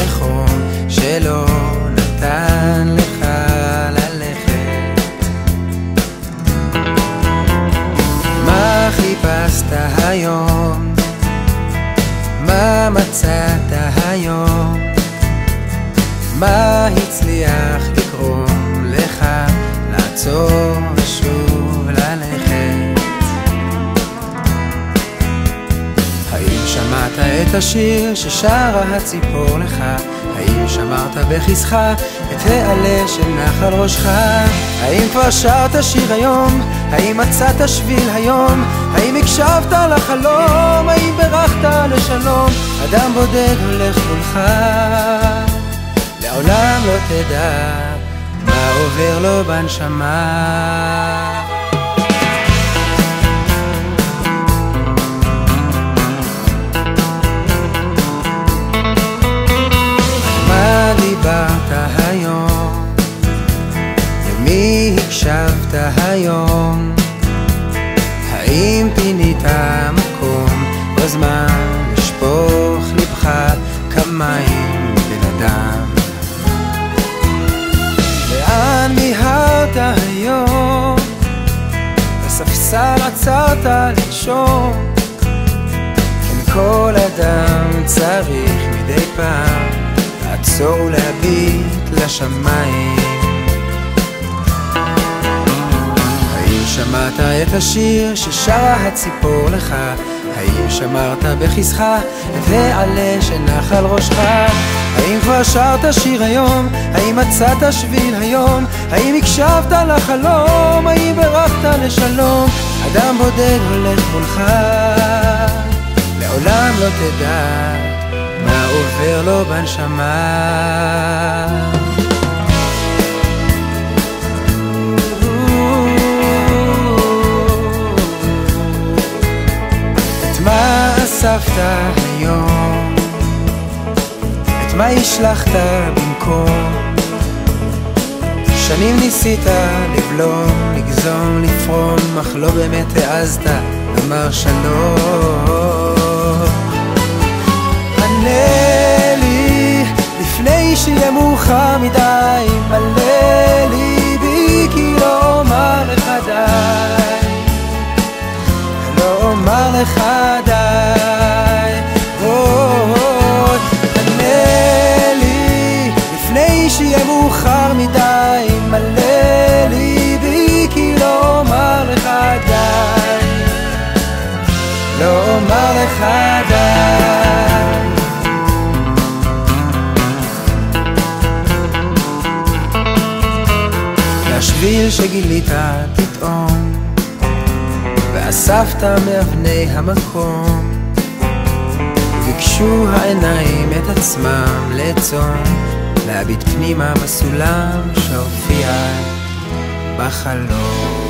חום שלא נתן לך ללכת. מה חיפשת היום? מה מצאת היום? מה הצליח לגרום לך לעצור ושוב ללכת? האם שמעת את השיר ששרה הציפור לך? האם שמרת בכיסך את העלה של נחל ראשך? האם כבר שרת שיר היום? האם מצאת שביל היום? האם הקשבת לחלום? האם ברכת לשלום? אדם בודד הולך מולך, לעולם לא תדע מה עובר לו בנשמה. מה דיברת היום? למי הקשבת היום? האם פינית מקום בזמן לשפוך לבך כמים בן אדם? לאן מיהרת היום? בספסל עצרת לנשום? כן, כל אדם צריך מדי פעם לעצור ולהביט לשמיים. האם שמעת את השיר ששרה הציפור לך? האם שמרת בכיסך את העלה של נחל ראשך? האם כבר שרת שיר היום? האם מצאת שביל היום? האם הקשבת לחלום? האם ברכת לשלום? אדם בודד הולך מולך, לעולם לא תדע מה עובר לו בנשמה. את מה אספת היום? את מה השלחת במקום? שנים ניסית לבלום, לגזום, לפרום, אך לא באמת העזת לומר שלום. ענה לי לפני שיהיה מאוחר מדי, מלא ליבי כי לא אומר לך די, לא אומר לך די. ענה לי לפני שיהיה מאוחר מדי, מלא ליבי כי לא אומר לך די, לא אומר לך די. השביל שגילית פתאום ואספת מאבני המקום, ביקשו העיניים את עצמם לעצום, להביט פנימה בסולם שהופיע בחלום.